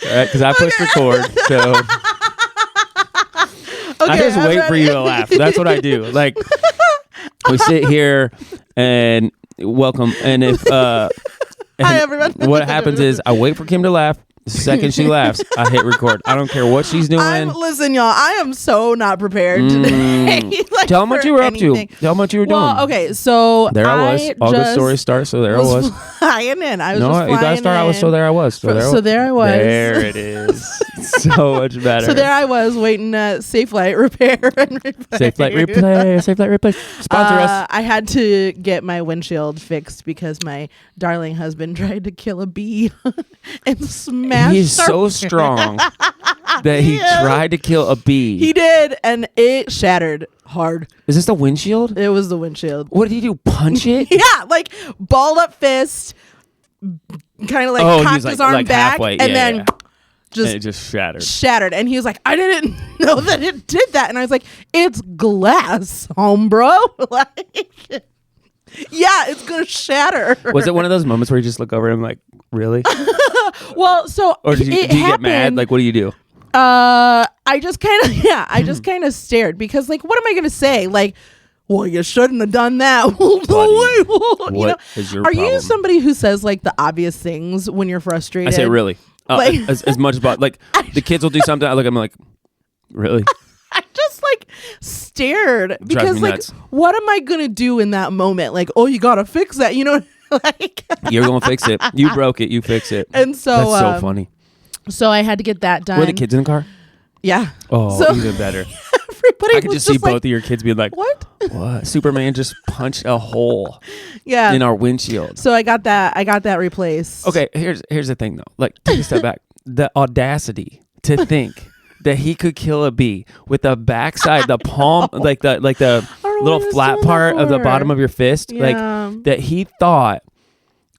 Because I pushed record, so I just wait for you to laugh. That's what I do. Like, we sit here and welcome, and if Hi, everyone. what happens is I wait for Kim to laugh. The second she laughs, I hit record. I don't care what she's doing. Listen, y'all, I am so not prepared today. Like, tell them what you were anything. up to. Tell them what you were doing. Well, okay, so there I was. All good stories start, so there I was. Flying in. I was no, just you flying gotta start. in. I was. So there I was. So there I was. There it is. So much better. So there I was waiting at Safe Flight Repair and Replay. Safe Flight Replay. Safe Flight Replay. Sponsor us. I had to get my windshield fixed because my darling husband tried to kill a bee and smashed. He's so strong that he tried to kill a bee. He did, and it shattered hard. Is this the windshield? It was the windshield. What did he do? Punch it? Yeah, like balled up fist, kind of like cocked his arm back, halfway. and then and it just shattered. And he was like, I didn't know that it did that. And I was like, it's glass, homebro. Like, yeah, it's gonna shatter. Was it one of those moments where you just look over and like, really? Well, so or do you get mad? Like, what do you do? I just kind of stared because, like, what am I gonna say? Like, well, you shouldn't have done that. What is your problem? You somebody who says like the obvious things when you're frustrated? I say really. Like, as much about like the kids will do something. I look at them like, really? I just like stared because like, nuts. what am I gonna do in that moment? Like, oh, you gotta fix that, you know? Like, you're gonna fix it. You broke it. You fix it. And so that's so funny. So I had to get that done. Were the kids in the car? Yeah. Oh, so, even better. Everybody I could just see both of your kids being like, what? What? Superman just punched a hole in our windshield. So I got that replaced. Okay, here's the thing though. Like, take a step back. The audacity to think that he could kill a bee with the backside, the palm, like the little flat part of the bottom of your fist, like that he thought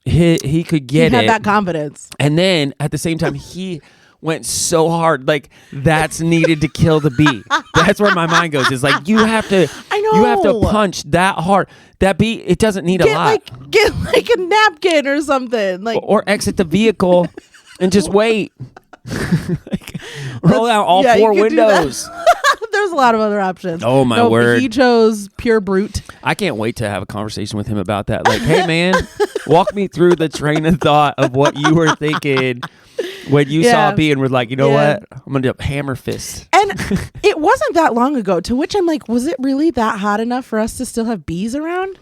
he could get he had that confidence. And then at the same time he went so hard, like that's needed to kill the bee. That's where my mind goes. Is like you have to punch that hard. That bee, it doesn't need a lot. Get like a napkin or something, like or exit the vehicle and just wait. Like, roll out all four windows. There's a lot of other options. Oh my word! He chose pure brute. I can't wait to have a conversation with him about that. Like, hey man, walk me through the train of thought of what you were thinking when you saw a bee and were like, you know what? I'm gonna do a hammer fist. And it wasn't that long ago. To which I'm like, was it really that hot enough for us to still have bees around?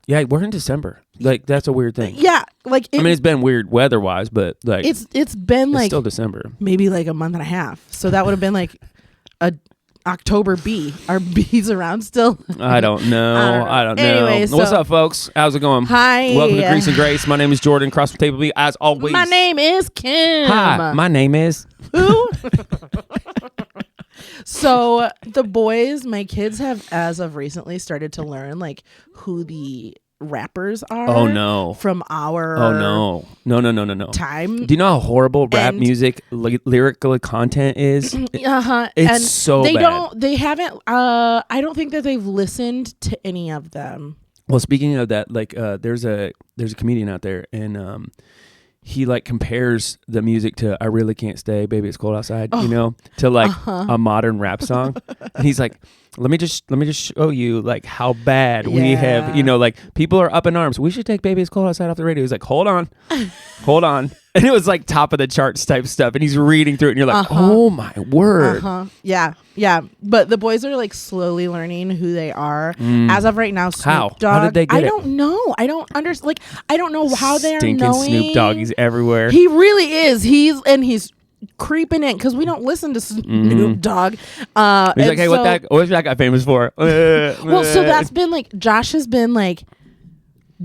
Yeah, we're in December. Like that's a weird thing. Yeah, like I mean, it's been weird weather-wise, but like it's been like still December. Maybe like a month and a half. So that would have been like a October bee. Are bees around still? I don't know. I don't know. Anyway, what's up, folks? How's it going? Hi. Welcome to Grease and Grace. My name is Jordan. Cross from Table B, as always. My name is Kim. Hi. My name is who? So the boys, my kids have, as of recently, started to learn like who the rappers are. Oh no! From our no time. Do you know how horrible rap music lyrical content is? It's and so bad. They haven't. I don't think that they've listened to any of them. Well, speaking of that, like there's a comedian out there, and he like compares the music to "I Really Can't Stay, Baby It's Cold Outside," you know, to like a modern rap song, and he's like, Let me just show you like how bad we have, you know, like people are up in arms. We should take Baby It's Cold Outside off the radio. He's like, hold on. And it was like top of the charts type stuff. And he's reading through it and you're like, oh my word. Yeah. But the boys are like slowly learning who they are. As of right now, Snoop Dogg. How did they get it? I don't know. I don't understand. Like, I don't know how they're knowing. Stinking Snoop Dogg. He's everywhere. He really is. He's creeping in because we don't listen to Snoop Dogg. He's like, hey, what's that guy famous for? Well, so that's been like, Josh has been like,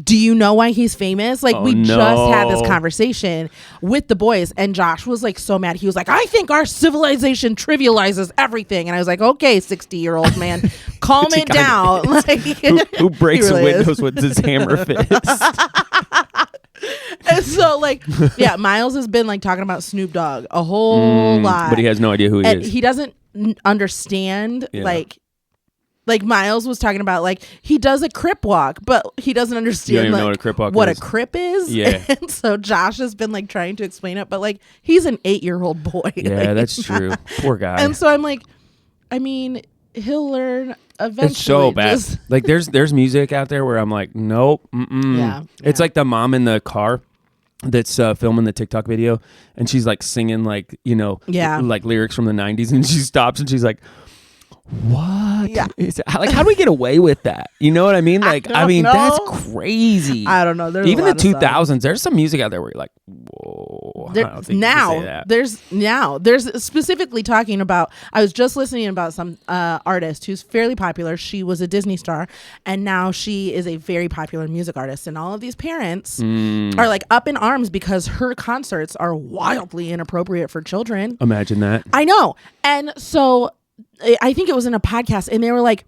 do you know why he's famous? Like, just had this conversation with the boys, and Josh was like so mad. He was like, I think our civilization trivializes everything. And I was like, okay, 60-year-old man, calm it down. Like, who breaks really windows with his hammer fist? And so, like, yeah, Miles has been like talking about Snoop Dogg a whole lot, but he has no idea who he is. He doesn't understand like Like Miles was talking about, like he does a crip walk, but he doesn't understand You don't even like, know what a crip walk what is. a crip is. Yeah. And so Josh has been like trying to explain it, but like he's an 8-year-old boy. Yeah, like, that's true. Poor guy. And so I'm like, I mean, he'll learn eventually. It's so bad. Like there's music out there where I'm like, nope. Yeah. It's like the mom in the car that's filming the TikTok video, and she's like singing like, you know, like lyrics from the 90s, and she stops and she's like, what? Yeah. Like, how do we get away with that? You know what I mean? Like, I mean, that's crazy. I don't know. There's even the 2000s. There's some music out there where you're like, whoa. There's specifically talking about. I was just listening about some artist who's fairly popular. She was a Disney star, and now she is a very popular music artist. And all of these parents are like up in arms because her concerts are wildly inappropriate for children. Imagine that. I know. And so I think it was in a podcast, and they were like,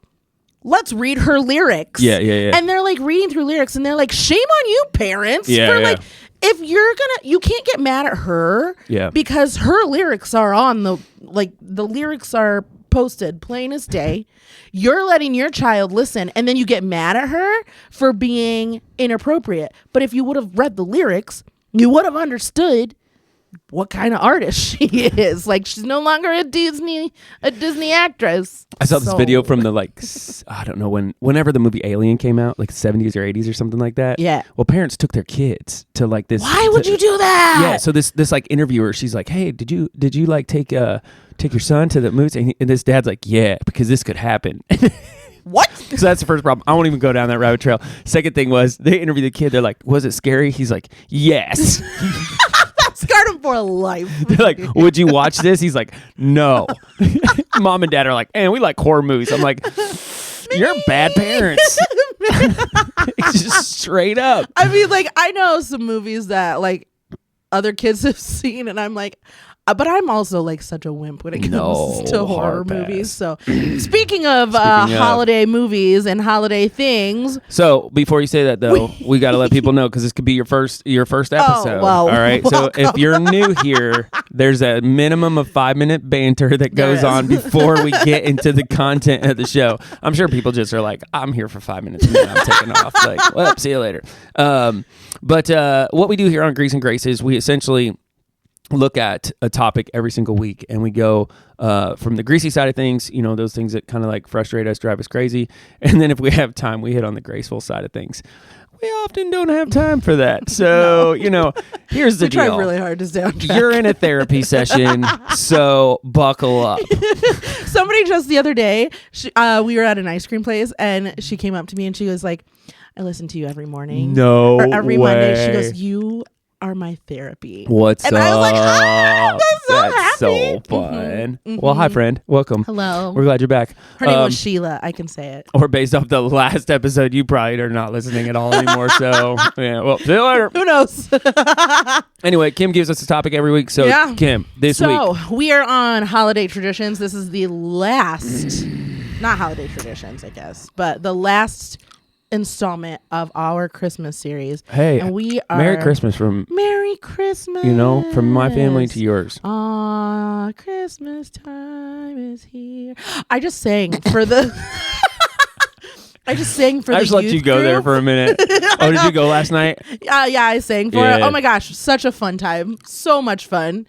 let's read her lyrics. Yeah. And they're like reading through lyrics, and they're like, shame on you, parents. Like, if you're you can't get mad at her because her lyrics are on the lyrics are posted plain as day. You're letting your child listen, and then you get mad at her for being inappropriate. But if you would have read the lyrics, you would have understood what kind of artist she is. Like, she's no longer a Disney actress. I saw this video from the I don't know whenever the movie Alien came out, like 70s or 80s or something like that. Yeah. Well, parents took their kids to like this. Why would you do that? Yeah. So this like interviewer, she's like, hey, did you like take your son to the movies? And this dad's like, yeah, because this could happen. What? So that's the first problem. I won't even go down that rabbit trail. Second thing was they interviewed the kid. They're like, was it scary? He's like, yes. Scarred him for life. They're like, would you watch this? He's like, no. Mom and dad are like, we like horror movies. I'm like, you're bad parents. It's just straight up. I mean, like, I know some movies that like other kids have seen, and I'm like, but I'm also like such a wimp when it comes to horror movies. So speaking of holiday movies and holiday things. So before you say that though, we got to let people know, because this could be your first episode. Oh, well, all right. welcome. So if you're new here, there's a minimum of 5-minute banter that goes on before we get into the content of the show. I'm sure people just are like, I'm here for 5 minutes and then I'm taking off. Like, well, see you later. But what we do here on Grease and Grace is we essentially look at a topic every single week, and we go from the greasy side of things, you know, those things that kind of like frustrate us, drive us crazy, and then if we have time, we hit on the graceful side of things. We often don't have time for that, so you know, here's the deal. We try really hard to stay on track. You're in a therapy session, so buckle up. Somebody just the other day, we were at an ice cream place, and she came up to me and she was like, I listen to you every morning. Or every Monday. She goes, you are my therapy. What's up? And I was like, I'm so happy. That's so fun. Well, hi, friend. Welcome. Hello. We're glad you're back. Her name was Sheila. I can say it. Or based off the last episode, you probably are not listening at all anymore. So, yeah. Well, see you later. Who knows? Anyway, Kim gives us a topic every week. So, Kim, this week. So, we are on holiday traditions. This is the last, not holiday traditions, I guess, but the last installment of our Christmas series. Hey, and we are Merry Christmas from you know, from my family to yours. Christmas time is here. I just sang for the I just let you go there for a minute. Oh, did you go last night? Yeah, I sang for it. Oh my gosh, such a fun time. So much fun.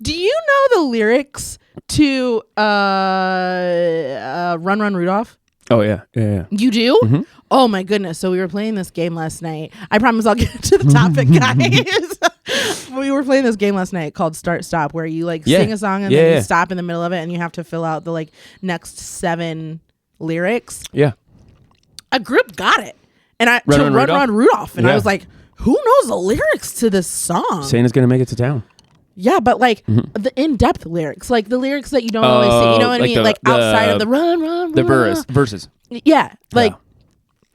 Do you know the lyrics to Run Run Rudolph? Oh, yeah. You do? Mm-hmm. Oh, my goodness. So we were playing this game last night. I promise I'll get to the topic, guys. We were playing this game last night called Start Stop, where you sing a song and then you stop in the middle of it, and you have to fill out the next 7 lyrics. Yeah. A group got it. And Run Rudolph. And I was like, who knows the lyrics to this song? Santa's going to make it to town. Yeah, but the in-depth lyrics, like the lyrics that you don't always see, you know what I mean? Outside of the run, the verses. Yeah,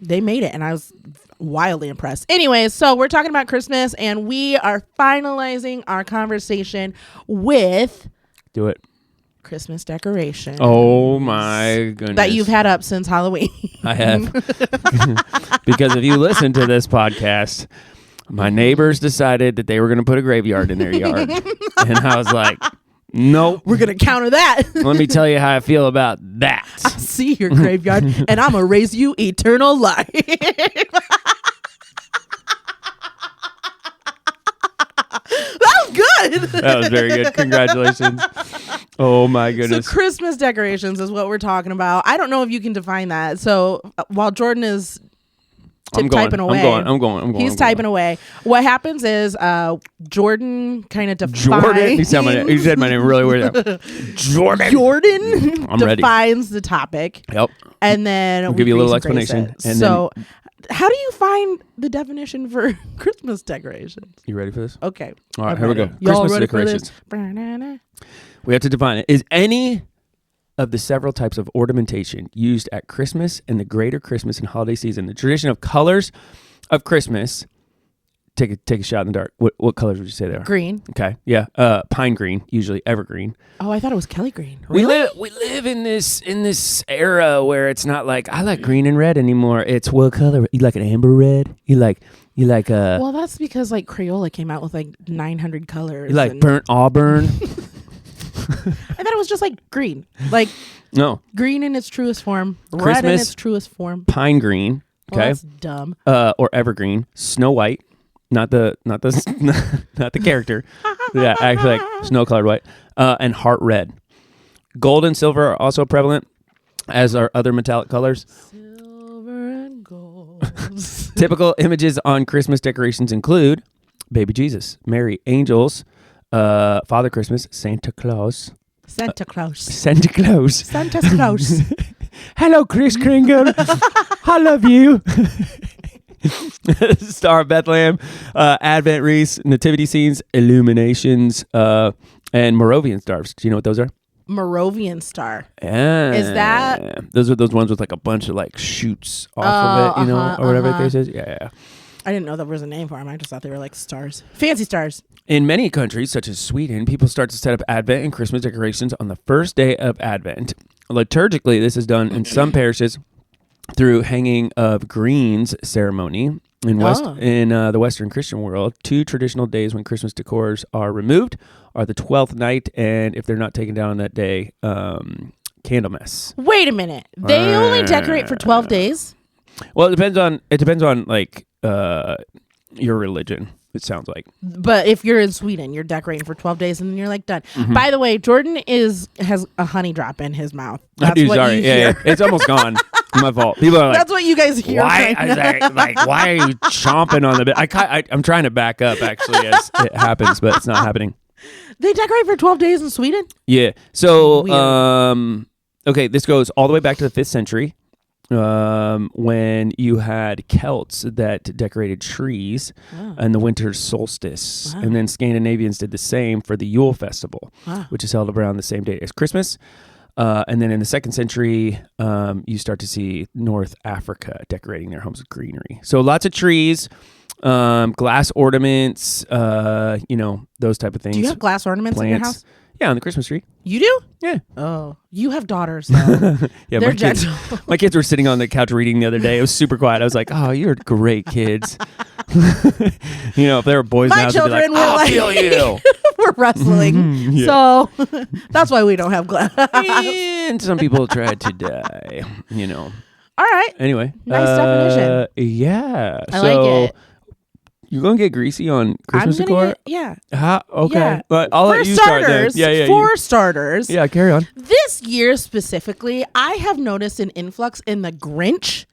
they made it, and I was wildly impressed. Anyways, so we're talking about Christmas, and we are finalizing our conversation with Christmas decorations. Oh my goodness. That you've had up since Halloween. I have. Because if you listen to this podcast, my neighbors decided that they were going to put a graveyard in their yard. And I was like, nope. We're going to counter that. Let me tell you how I feel about that. see your graveyard, and I'm gonna raise you eternal life. That was good. That was very good. Congratulations. Oh my goodness. So Christmas decorations is what we're talking about. I don't know if you can define that. So while Jordan is typing away, I'm going. He's typing away. What happens is Jordan kind of defines. Jordan? You said my name really weird. Jordan I'm ready. defines the topic. Yep. And then I'll give you a little explanation. And so how do you find the definition for Christmas decorations? You ready for this? Okay. All right, here we go. Y'all Christmas ready decorations. For this? We have to define it. Is any of the several types of ornamentation used at Christmas and the greater Christmas and holiday season the tradition of colors of Christmas? Take a shot in the dark. What colors would you say they are? Green. Okay. Yeah. Pine green, usually evergreen. Oh, I thought it was Kelly green. Really? We live in this era where it's not like I like green and red anymore. It's what color? You like an amber red? You like Well, that's because like Crayola came out with like 900 colors. You like burnt auburn? I thought it was just like green. Like no. Green in its truest form. Christmas, red in its truest form. Pine green. Okay. Well, that's dumb. Or evergreen. Snow white. Not the character. Yeah, actually like snow colored white. And heart red. Gold and silver are also prevalent, as are other metallic colors. Silver and gold. Typical images on Christmas decorations include baby Jesus, Mary, angels, Father Christmas, Santa Claus. Santa Claus. Santa Claus. Santa Claus. Hello, Kris Kringle. I love you. Star of Bethlehem, Advent wreaths, nativity scenes, illuminations, and Moravian stars. Do you know what those are? Moravian star. Yeah. Is that? Those are those ones with like a bunch of like shoots off of it, you know, or whatever the case is. Yeah. I didn't know there was a name for them. I just thought they were like stars. Fancy stars. In many countries, such as Sweden, people start to set up Advent and Christmas decorations on the first day of Advent. Liturgically, this is done in some parishes through hanging of greens ceremony. In the Western Christian world, 2 traditional days when Christmas decors are removed are the 12th night, and if they're not taken down on that day, Candlemas. Wait a minute. They only decorate for 12 days? Well, it depends on like your religion. It sounds like. But if you're in Sweden, you're decorating for 12 days and then you're like done. Mm-hmm. By the way, Jordan has a honey drop in his mouth. That's what you hear. Yeah. It's almost gone. My fault. People are like, that's what you guys hear. Why? Why are you chomping on the bit? I'm trying to back up actually as it happens, but it's not happening. They decorate for 12 days in Sweden? Yeah. So, okay, this goes all the way back to the 5th century. When you had Celts that decorated trees and the winter solstice. And then Scandinavians did the same for the Yule festival, which is held around the same date as Christmas. And then in the 2nd century, you start to see North Africa decorating their homes with greenery. So lots of trees, glass ornaments, those type of things. Do you have glass ornaments in your house? Yeah, on the Christmas tree. You do? Yeah. Oh, you have daughters, though. Yeah, they're gentle. My kids were sitting on the couch reading the other day. It was super quiet. I was like, "Oh, you're great kids." If there were boys in the house, I'd be like, "I'll kill you." We're wrestling, so that's why we don't have glass. And some people tried to die. All right. Anyway, nice definition. Yeah. I like it. You're going to get greasy on Christmas decor? Yeah. Okay. Yeah. But I'll let you start then. For starters. Yeah, carry on. This year specifically, I have noticed an influx in the Grinch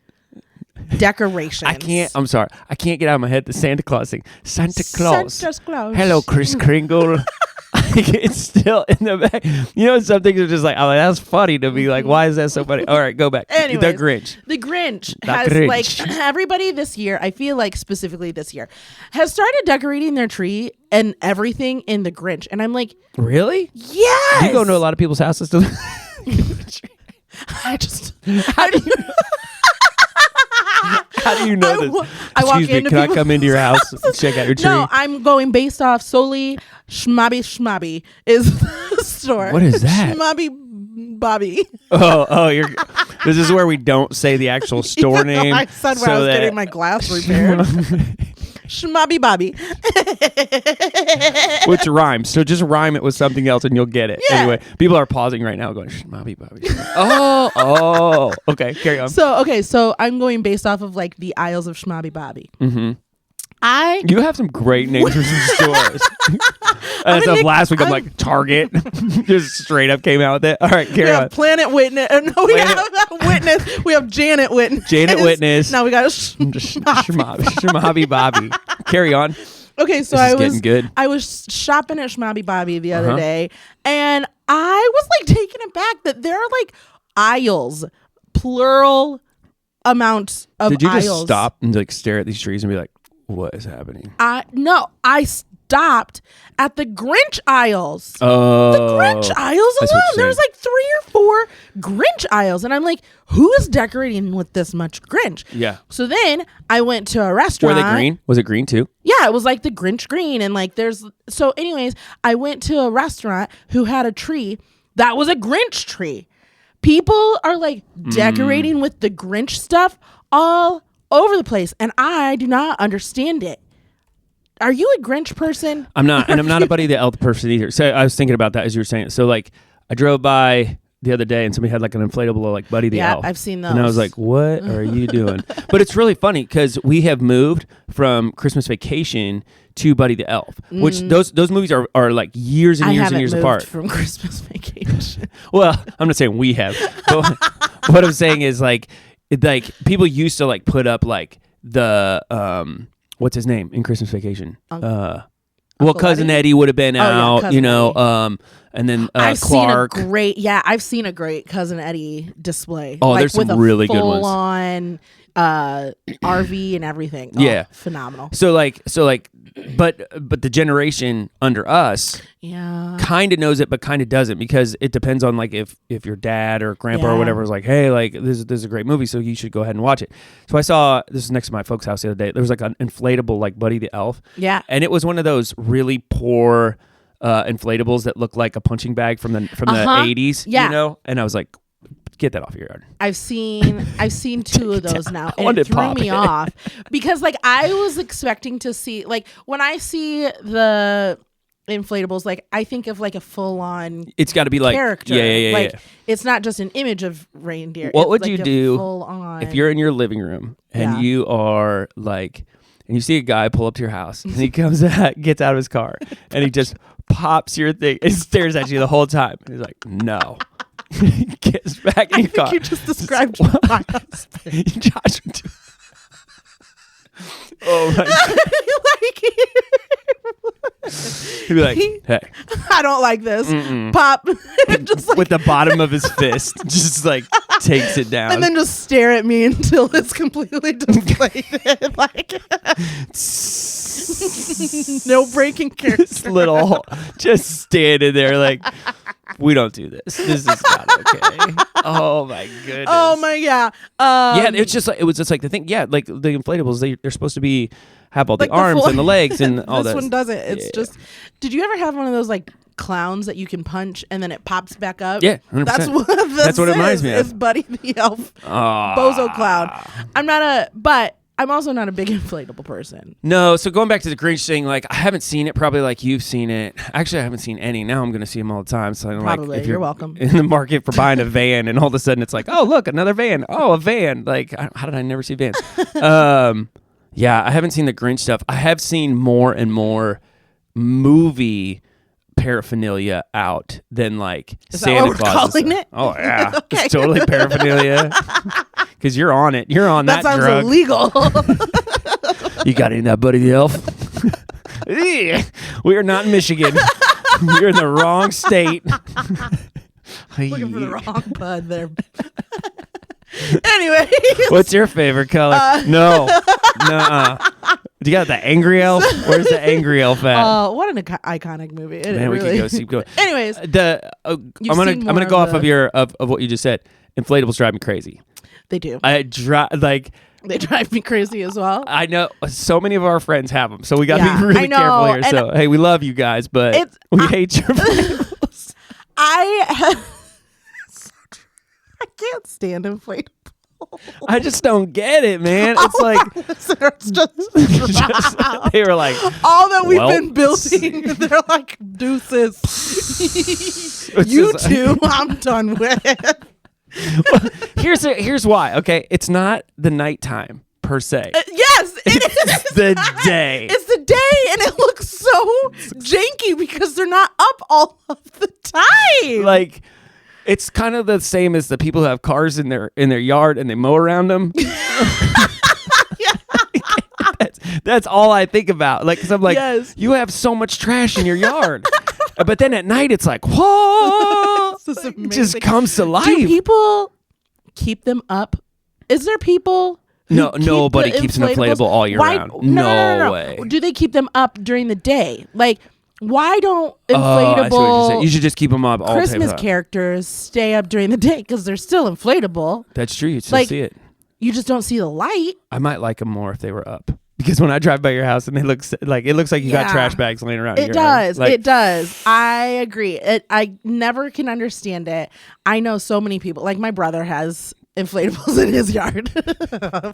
decorations. I'm sorry. I can't get out of my head the Santa Claus thing. Santa Claus. Santa Claus. Hello, Kris Kringle. It's still in the back. Some things are just like, oh, that's funny to me. Like, why is that so funny? All right, go back. Anyways, the Grinch. The Grinch has everybody this year, I feel like specifically this year, has started decorating their tree and everything in the Grinch. And I'm like, really? Yes. Do you go to a lot of people's houses to how do you know this? I walk Excuse me, can I come into your house and check out your tree? No, I'm going based off solely Schmabby is the store. What is that? Schmabby Bobby. This is where we don't say the actual store name. I said where I was getting my glass repaired. Schmobby Bobby. Which rhymes. So just rhyme it with something else and you'll get it. Yeah. Anyway, people are pausing right now going, Schmobby Bobby. Oh. Okay, carry on. So I'm going based off of like the aisles of Schmobby Bobby. Mm-hmm. You have some great names for some stores. As of last week, I'm like, Target. Just straight up came out with it. All right, carry on. Planet Witness. No, we have Witness. We have Janet Witness. Janet Witness. Now we got Schmobby Bobby. Carry on. Okay, so I was shopping at Schmobby Bobby the other day, and I was like taken aback that there are like aisles, plural amounts of aisles. Did you just stop and like stare at these trees and be like, what is happening? No, I stopped at the Grinch aisles. Oh. The Grinch aisles alone. There's like 3 or 4 Grinch aisles. And I'm like, who is decorating with this much Grinch? Yeah. So then I went to a restaurant. Were they green? Was it green too? Yeah, it was like the Grinch green. And like so anyways, I went to a restaurant who had a tree that was a Grinch tree. People are like decorating with the Grinch stuff all over the place, and I do not understand it. Are you a Grinch person? I'm not, and I'm not a Buddy the Elf person either. So I was thinking about that as you were saying it. So like, I drove by the other day, and somebody had like an inflatable like Buddy the Elf. Yeah, I've seen those. And I was like, what are you doing? But it's really funny because we have moved from Christmas Vacation to Buddy the Elf, which those movies are like years and years and years apart. From Christmas Vacation. Well, I'm not saying we have, but what I'm saying is like people used to like put up like the what's his name in Christmas Vacation? Cousin Eddie would have been out, Cousin Eddie. And then Clark. I've seen a great Cousin Eddie display. Oh, there's some really good ones. Full-on RV and everything. Oh, yeah, phenomenal. But the generation under us, kind of knows it, but kind of doesn't, because it depends on like if your dad or grandpa or whatever is like, hey, like this is a great movie, so you should go ahead and watch it. So I saw this is next to my folks' house the other day. There was like an inflatable like Buddy the Elf. Yeah, and it was one of those really poor inflatables that looked like a punching bag from the 80s. Yeah, you know, and I was like, get that off your yard. I've seen 2 of those now, and it threw me off because like I was expecting to see, like when I see the inflatables, like I think of like a full on. It's got to be like character. Yeah. It's not just an image of reindeer. What would like you do if you're in your living room and you are like, and you see a guy pull up to your house and he comes out, gets out of his car, and he just pops your thing and stares at you the whole time. And he's like, no. Gets back in your car. You just described my husband. Josh. Oh my God. He'd be like, hey. I don't like this. Pop. Just like, with the bottom of his fist. Just like takes it down. And then just stare at me until it's completely deflated. Like no breaking character. Just standing there like, we don't do this. This is not okay. Oh my goodness. Oh my yeah. It was just like the thing. Yeah, like the inflatables, they're supposed to have all the arms and the legs and all that. This one doesn't. It's just. Did you ever have one of those like clowns that you can punch and then it pops back up? Yeah, 100%. That's what it reminds me of. It's Buddy the Elf, bozo clown. I'm also not a big inflatable person. No, so going back to the Grinch thing, like I haven't seen it probably like you've seen it. Actually, I haven't seen any. Now I'm going to see them all the time. So I'm probably. Like, if you're welcome. In the market for buying a van, and all of a sudden it's like, oh look, another van. Oh, a van. Like how did I never see vans? Yeah, I haven't seen the Grinch stuff. I have seen more and more movie paraphernalia out than like Is Santa that what Claus. we're calling it? Oh yeah, Okay. It's totally paraphernalia. Because you're on it. You're on that sounds drug. illegal. You got any of that, Buddy the Elf? We are not in Michigan. You're in the wrong state. Looking for the wrong bud there. Anyway, what's your favorite color? No. Do you got the angry elf? Where's the angry elf at? What an iconic movie! Man, we could go keep going. Anyways, I'm gonna go off of what you just said. Inflatables drive me crazy. They do. They drive me crazy as well. I know so many of our friends have them, so we got to be really careful here. So hey, we love you guys, but we hate your inflatables. I can't stand inflatables. I just don't get it, man. It's like they were like all that we've been building. They're like deuces. You two, I'm done with. Here's why. Okay, it's not the nighttime per se. Yes, it is. It's the day. It's the day, and it looks so janky because they're not up all of the time. Like, it's kind of the same as the people who have cars in their yard and they mow around them. That's all I think about. Like, because I'm like, you have so much trash in your yard. But then at night, it's like, whoa. It just comes to life. Do people keep them up? Is there people? No, nobody keeps an inflatable all year round. No way. Do they keep them up during the day? Like, why don't inflatable you should just keep them up all Christmas characters stay up during the day because they're still inflatable? That's true. You still see it. You just don't see the light. I might like them more if they were up. Because when I drive by your house and it looks like you got trash bags laying around. It does. Like, it does. I agree. I never can understand it. I know so many people. Like my brother has inflatables in his yard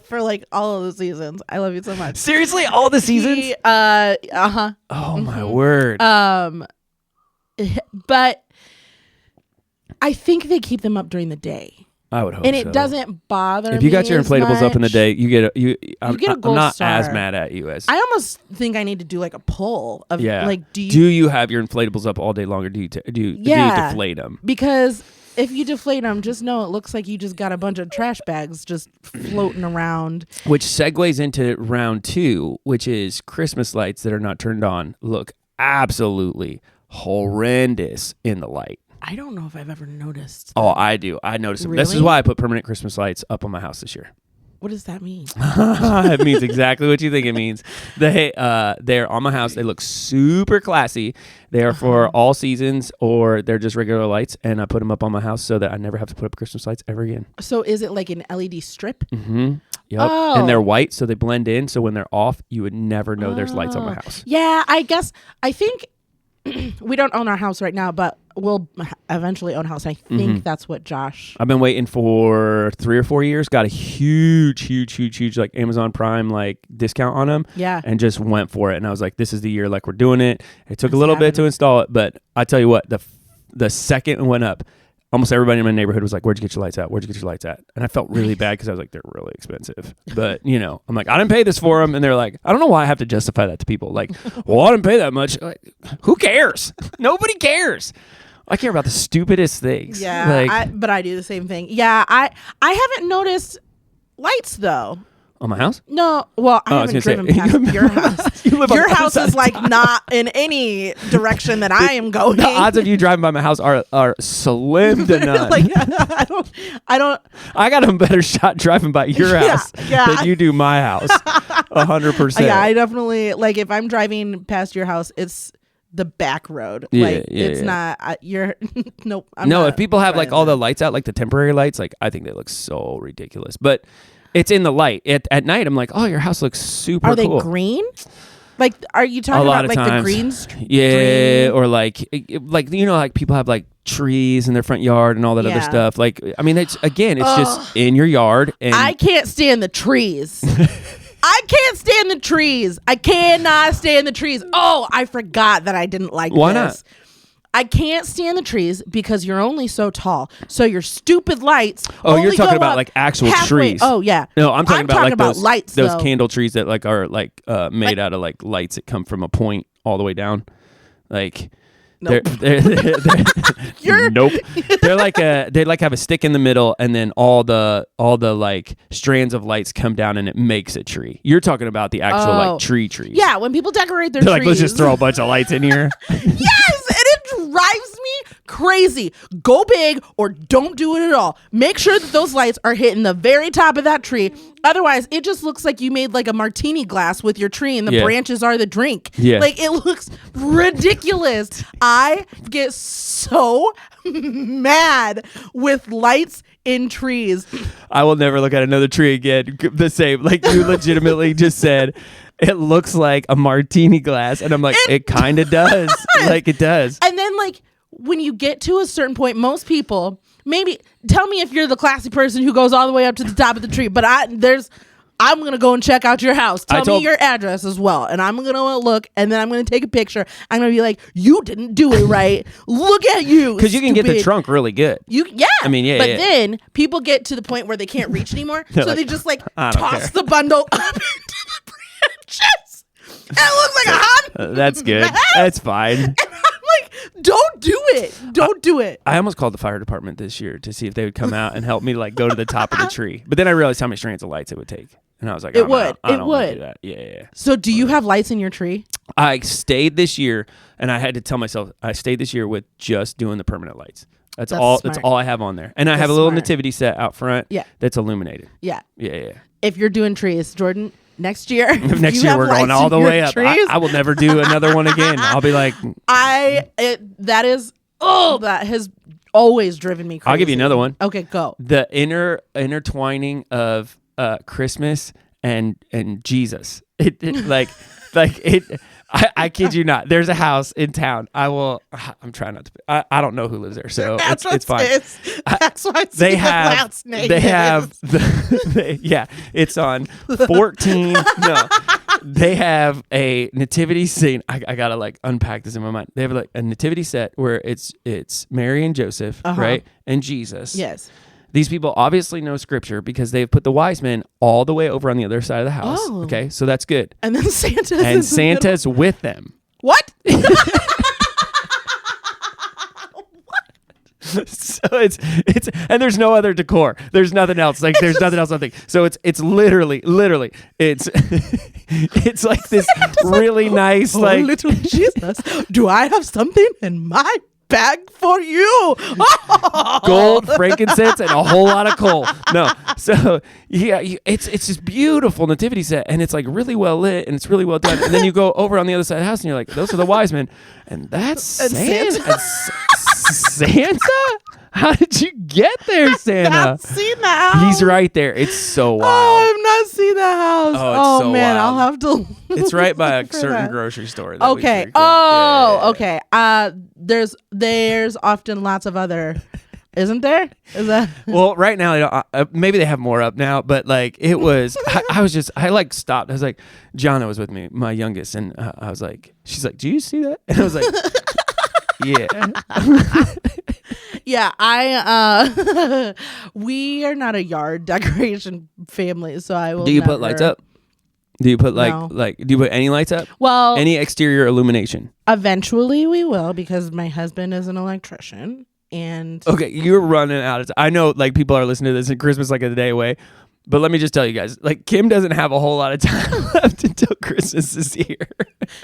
for like all of the seasons. I love you so much. Seriously, all the seasons? Oh my word. But I think they keep them up during the day. I would hope and so. it doesn't bother me. If you got your inflatables much. up in the day, you get a gold I'm not star. as mad at you as I almost think I need to do like a poll of like do you have your inflatables up all day long or do you deflate them? Because if you deflate them, just know it looks like you just got a bunch of trash bags just floating around. Which segues into round 2, which is Christmas lights that are not turned on look absolutely horrendous in the light. I don't know if I've ever noticed. Oh, I do. I noticed them. Really? This is why I put permanent Christmas lights up on my house this year. What does that mean? It means exactly what you think it means. They're on my house. They look super classy. They are for all seasons, or they're just regular lights, and I put them up on my house so that I never have to put up Christmas lights ever again. So is it like an LED strip? Mm-hmm. Yep. Oh. And they're white, so they blend in. So when they're off, you would never know there's lights on my house. Yeah, I think we don't own our house right now, but we'll eventually own a house. I think that's what Josh. I've been waiting for 3 or 4 years. Got a huge like Amazon Prime like discount on them. Yeah. And just went for it. And I was like, this is the year like we're doing it. It took a little bit to install it, but I tell you what, the second it went up, almost everybody in my neighborhood was like, where'd you get your lights at? Where'd you get your lights at? And I felt really bad because I was like, they're really expensive. But, I'm like, I didn't pay this for them. And they're like, I don't know why I have to justify that to people. Like, well, I didn't pay that much. Like, who cares? Nobody cares. I care about the stupidest things. Yeah, but I do the same thing. Yeah, I haven't noticed lights, though. On my house? No, well, I haven't driven past your house. Your house is like not in any direction that I am going. The odds of you driving by my house are slim to none. Like, I don't. I got a better shot driving by your house than you do my house. 100%. Yeah, I definitely like if I'm driving past your house, it's the back road. It's not. You're nope. If people have like all the lights out, like the temporary lights, like I think they look so ridiculous, but. It's in the light. At night, I'm like, oh, your house looks super cool. Are they green? Like, are you talking about like the greens? Yeah, or like like people have like trees in their front yard and all that other stuff. Like, I mean, it's just in your yard. And I can't stand the trees. I can't stand the trees. I cannot stand the trees. Oh, I forgot that I didn't like Why this. not? I can't stand the trees because you're only so tall. So your stupid lights. Oh, you're talking about like actual trees. Oh yeah. No, I'm talking about like those lights. Those candle trees that like are like made out of like lights that come from a point all the way down. Like nope. they're nope. They're like they like have a stick in the middle, and then all the like strands of lights come down, and it makes a tree. You're talking about the actual like trees. Yeah, when people decorate their they're trees, like, let's just throw a bunch of lights in here. Yes, and it drives me crazy. Go big or don't do it at all. Make sure that those lights are hitting the very top of that tree. Otherwise, it just looks like you made like a martini glass with your tree and the branches are the drink. Yeah. Like it looks ridiculous. I get so mad with lights in trees. I will never look at another tree again the same. Like you legitimately just said, it looks like a martini glass. And I'm like, it kind of does. Like it does. And then like when you get to a certain point, most people, maybe tell me if you're the classy person who goes all the way up to the top of the tree, but I'm going to go and check out your house. Tell me your address as well. And I'm going to look, and then I'm going to take a picture. I'm going to be like, you didn't do it right. Look at you. Because you can get the trunk really good. I mean, yeah. But then people get to the point where they can't reach anymore. So they just toss the bundle up into the branches. And it looks like a hot. That's good. That's fine. And I'm like, don't do it. Don't do it. I almost called the fire department this year to see if they would come out and help me go to the top of the tree. But then I realized how many strands of lights it would take. And I was like, I don't want to do that. Yeah. So do you have lights in your tree? I stayed this year, and I had to tell myself I stayed this year with just doing the permanent lights. That's all. Smart. That's all I have on there, and I have a little nativity set out front. Yeah. That's illuminated. Yeah. If you're doing trees, Jordan, next year we're going all the way up. I will never do another one again. I'll be like, that has always driven me crazy. I'll give you another one. Okay, go. The intertwining of Christmas and Jesus. I kid you not. There's a house in town. I'm trying not to. I don't know who lives there, so it's fine. That's why they have last name. They have it's on 14. No, they have a nativity scene. I gotta unpack this in my mind. They have a nativity set where it's Mary and Joseph, right, and Jesus. Yes. These people obviously know scripture because they've put the wise men all the way over on the other side of the house. Oh. Okay, so that's good. And then Santa's with them. What? So it's and there's no other decor. There's nothing else. There's nothing else. Nothing. So it's literally it's it's like this really nice little Jesus. Do I have something in my bag for you? Gold, frankincense, and a whole lot of coal. No, so yeah, it's this beautiful nativity set, and it's really well lit, and it's really well done. And then you go over on the other side of the house, and you're like, those are the wise men, and that's Santa. Santa? How did you get there, Santa? I've not seen the house. He's right there. It's so wild. Oh, I've not seen the house. Oh, it's so man, wild. I'll have to. It's right by a certain grocery store. Okay. Okay. There's often lots of other. Isn't there? Is that? Well, right now, maybe they have more up now, but it was. I stopped. I was like, Jonna was with me, my youngest, and I was like, she's like, do you see that? And I was like, yeah. Yeah, we are not a yard decoration family, so I will. Do you put lights up? Do you put do you put any lights up? Well, any exterior illumination? Eventually we will, because my husband is an electrician, and okay, you're running out of time. I know people are listening to this and Christmas a day away. But let me just tell you guys, Kim doesn't have a whole lot of time left until Christmas is here.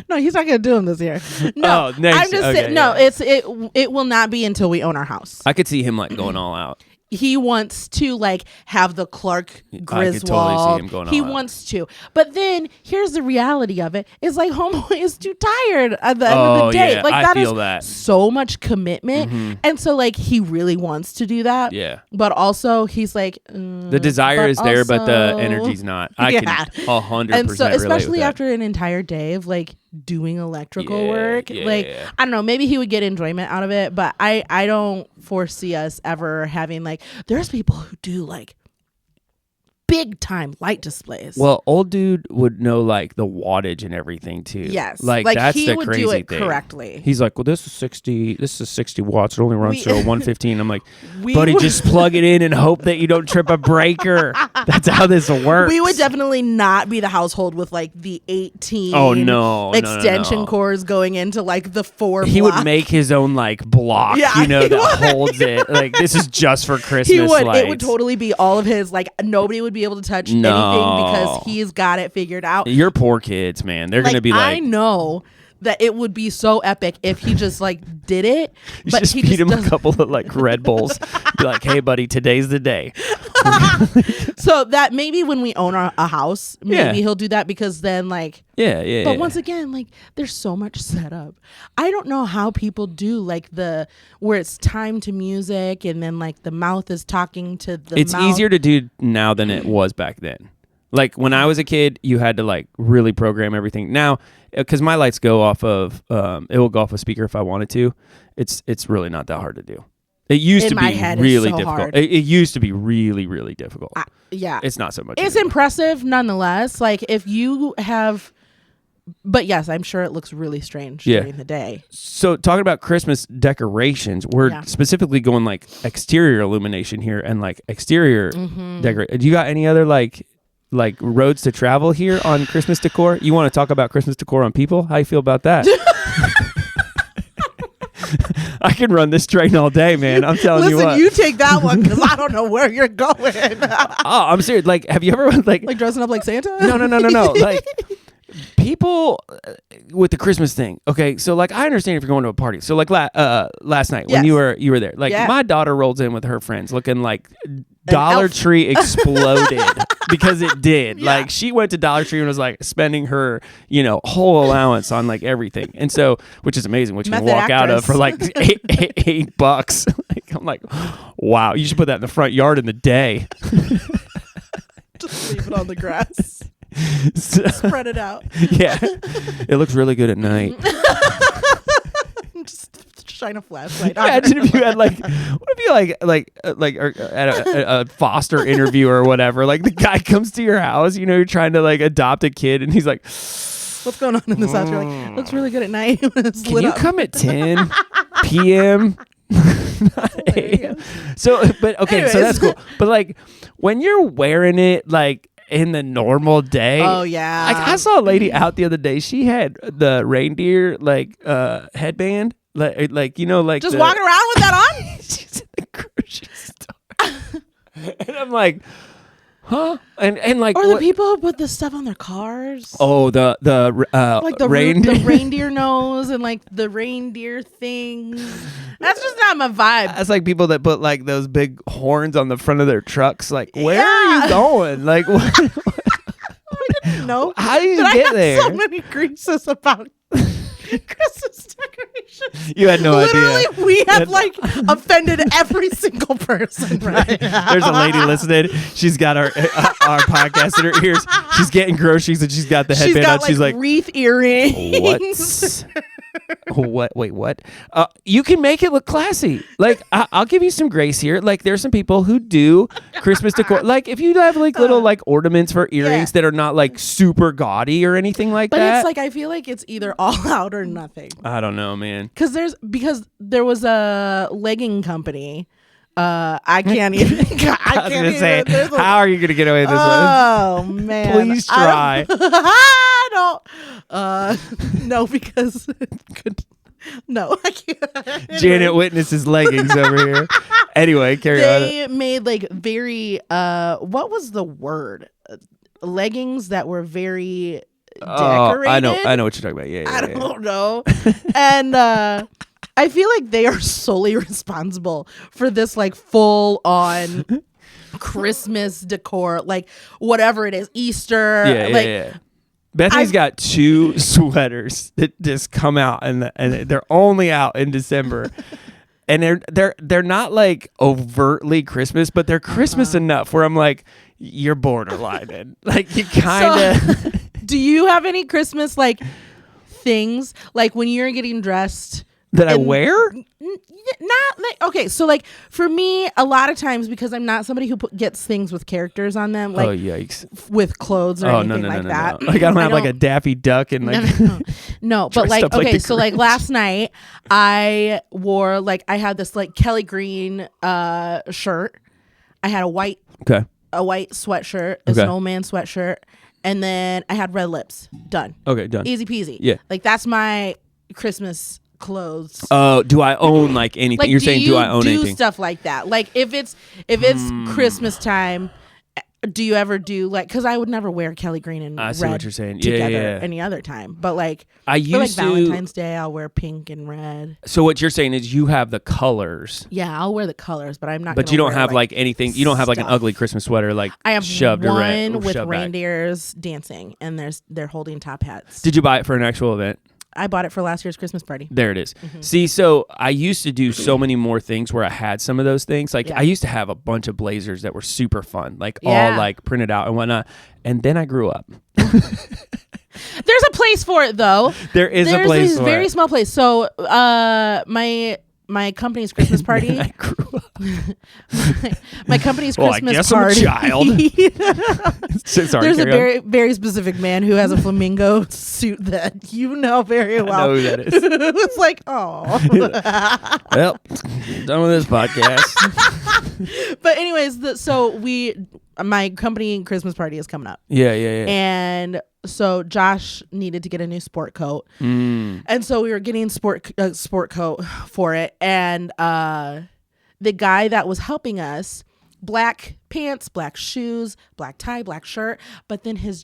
No, he's not going to do them this year. No, I'm just saying. No, it will not be until we own our house. I could see him going all out. He wants to have the Clark Griswold. I could totally see him going all out. He wants to. But then here's the reality of it. It's homeboy is too tired at the end of the day. Yeah, I feel that. So much commitment. Mm-hmm. And so he really wants to do that. Yeah. But also he's the desire is there, but the energy's not. I can 100% And so especially relate after an entire day of doing electrical work. I don't know, maybe he would get enjoyment out of it, but I don't foresee us ever having there's people who do big time light displays. Well, old dude would know the wattage and everything too. Yes. That's he the would crazy do it thing. Correctly. He's like, well, this is 60 watts. It only runs to 115. I'm like, buddy, just plug it in and hope that you don't trip a breaker. That's how this works. We would definitely not be the household with the 18 extension cords going into the 4 He would make his own block, that holds it. This is just for Christmas. He would. Lights. It would totally be all of his. Nobody would be able to touch anything because he's got it figured out. Your poor kids, man. They're gonna be I know that it would be so epic if he just did it. You but just feed him a couple of Red Bulls. Be like, hey, buddy, today's the day. So that maybe when we own a house, maybe he'll do that, because then But once again, there's so much setup. I don't know how people do where it's time to music and then the mouth is talking to the. It's mouth. Easier to do now than it was back then. Like when I was a kid, you had to like really program everything. Now, because my lights go off of, it will go off a speaker if I wanted to. It's really not that hard to do. It used to be really difficult. It used to be really, really difficult. Yeah. It's not so much. It's impressive nonetheless. Like if you have, but yes, I'm sure it looks really strange during the day. So talking about Christmas decorations, we're specifically going like exterior illumination here and like exterior decoration. Do you got any other like roads to travel here on Christmas decor? You want to talk about Christmas decor on people? How you feel about that? I can run this train all day, man. I'm telling you what. Listen, you take that one because I don't know where you're going. I'm serious. Like, have you ever like dressing up like Santa? No. Like people with the Christmas thing. Okay, so like I understand if you're going to a party. So like last night when you were there, like my daughter rolls in with her friends looking like Dollar Tree exploded because it did. Yeah. Like she went to Dollar Tree and was like spending her, whole allowance on like everything. And so, which is amazing, which you can walk out of for like $8. Like, I'm like, wow, you should put that in the front yard in the day. Just leave it on the grass. Spread it out. Yeah. It looks really good at night. Just shine a flashlight on. Imagine if you had like, what if you at a foster interview or whatever, like the guy comes to your house, you're trying to like adopt a kid and he's like, what's going on in this house? You're like, looks really good at night. Can you come at 10 p.m.? So, but okay, anyways. So that's cool. But like when you're wearing it, like in the normal day. Oh yeah. Like I saw a lady out the other day. She had the reindeer headband, like just walking around with that on. She's in the grocery store, and I'm like, huh? And like, or the people who put the stuff on their cars. Oh, the like the reindeer, the reindeer nose and like the reindeer things. That's just not my vibe. That's like people that put like those big horns on the front of their trucks. Like, where are you going? Like, what? I didn't know. How do you get there? So many greases about Christmas decorations. You had no idea. Literally, we have like offended every single person right now. There's a lady listening. She's got our podcast in her ears. She's getting groceries and she's got the headband on. She's like wreath earrings. What? Wait, what? You can make it look classy. Like I'll give you some grace here. Like there's some people who do Christmas decor. Like if you have like little like ornaments for earrings that are not like super gaudy or anything like that. But it's like I feel like it's either all out or nothing. I don't know, man. Because there was a legging company. I can't even. I can't even say. How are you going to get away with this one? Oh man! Please try. I don't. No, because no, I can't. Janet witnesses leggings over here. Anyway, carry on. They made like very. What was the word? Leggings that were very decorated. I know what you're talking about. Yeah, I don't know. And I feel like they are solely responsible for this like full on Christmas decor, like whatever it is, Easter. Yeah. Bethany's got 2 sweaters that just come out and they're only out in December. And they're not like overtly Christmas, but they're Christmas enough where I'm like, you're borderline. Like you kind of. Do you have any Christmas like things like when you're getting dressed? That I wear? Not like, okay, so like for me, a lot of times because I'm not somebody who gets things with characters on them, like yikes. With clothes or anything like that. No. Like I don't have like a Daffy Duck and like no, but like okay, so like last night I wore like I had this like Kelly green shirt. I had a white sweatshirt, a snowman sweatshirt, and then I had red lips. Done. Okay, done. Easy peasy. Yeah. Like that's my Christmas clothes. Oh, do I own like anything? Like, You're saying do I own anything? Do stuff like that. Like if it's Christmas time, do you ever do like? Because I would never wear Kelly green and I see red what you're saying. together any other time. But like I used for like Valentine's Day, I'll wear pink and red. So what you're saying is you have the colors. Yeah, I'll wear the colors, but I'm not. But you don't have like anything. You don't have like an ugly Christmas sweater like I have shoved one around with reindeers dancing, and they're holding top hats. Did you buy it for an actual event? I bought it for last year's Christmas party. There it is. See, so I used to do so many more things where I had some of those things. Like I used to have a bunch of blazers that were super fun, like all like printed out and whatnot. And then I grew up. There's a place for it though. There's a place for it. Very small place. So my company's Christmas party. I grew up. my company's Christmas I guess party. I'm a child. Sorry, there's a very, very specific man who has a flamingo suit that you know very well. I know who that is. It's like, oh. Well, done with this podcast. But anyways, my company Christmas party is coming up. Yeah. And so Josh needed to get a new sport coat. And so we were getting sport coat for it. And the guy that was helping us, black pants, black shoes, black tie, black shirt, but then his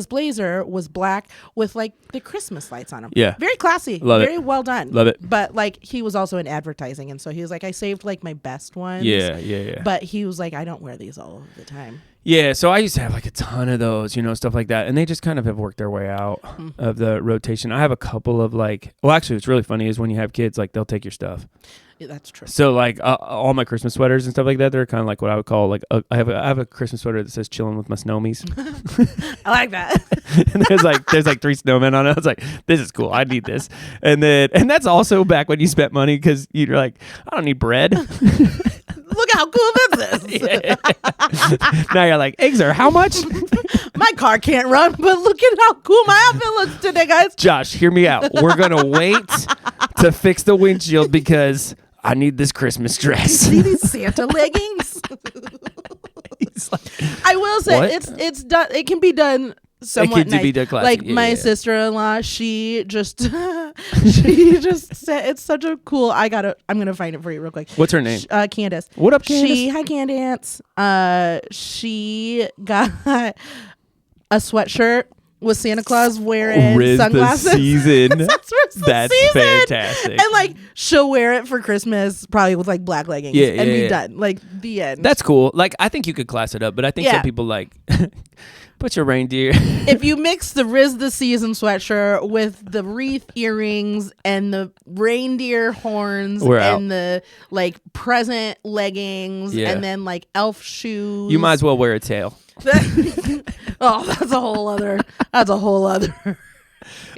blazer was black with like the Christmas lights on him. Yeah. Very classy. Love it. Very well done. Love it. But like he was also in advertising, and so he was like, I saved like my best ones. Yeah. But he was like, I don't wear these all the time. Yeah, so I used to have like a ton of those, stuff like that. And they just kind of have worked their way out of the rotation. I have a couple of actually what's really funny is when you have kids, like they'll take your stuff. Yeah, that's true. So like all my Christmas sweaters and stuff like that, they're kind of like what I would call like I have a Christmas sweater that says "chilling with my snowmies." I like that. And there's like 3 snowmen on it. I was like, this is cool. I need this. And that's also back when you spent money because you're like, I don't need bread. Look how cool this is. Now you're like, eggs are how much? My car can't run, but look at how cool my outfit looks today, guys. Josh, hear me out. We're going to wait to fix the windshield because I need this Christmas dress. See these Santa leggings? I will say what? it's done. It can be done somewhat nice. Be done classy. Like my sister-in-law, she just said it's such a cool. I'm gonna find it for you real quick. What's her name? Candace. What up, Candace? Hi, Candace. She got a sweatshirt with Santa Claus wearing sunglasses. Season. That's season. Fantastic. And like she'll wear it for Christmas, probably with like black leggings, and be done. Like the end. That's cool. Like I think you could class it up, but I think some people like put your reindeer. If you mix the Riz the Season sweatshirt with the wreath earrings and the reindeer horns and the like present leggings and then like elf shoes, you might as well wear a tail. That's a whole other.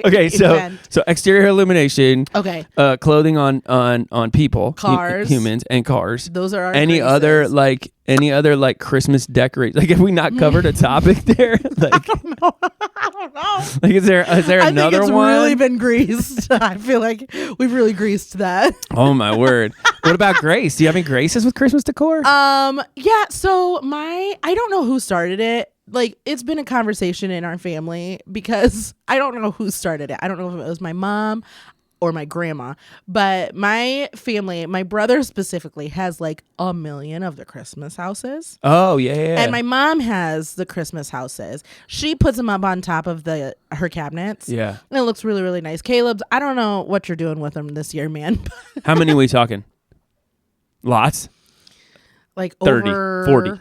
Okay, so exterior illumination. Okay. Clothing on people, cars, humans, and cars. Those are our any other like Christmas decorations. Like, have we not covered a topic there? Like, I don't know. Like, is there another one? I think it's really been greased. I feel like we've really greased that. Oh my word! What about Grace? Do you have any Graces with Christmas decor? Yeah. So I don't know who started it. Like, it's been a conversation in our family because I don't know who started it. I don't know if it was my mom or my grandma, but my family, my brother specifically, has like 1 million of the Christmas houses. Oh, yeah. And my mom has the Christmas houses. She puts them up on top of her cabinets. Yeah. And it looks really, really nice. Caleb's, I don't know what you're doing with them this year, man. How many are we talking? Lots? Like 30, over 40,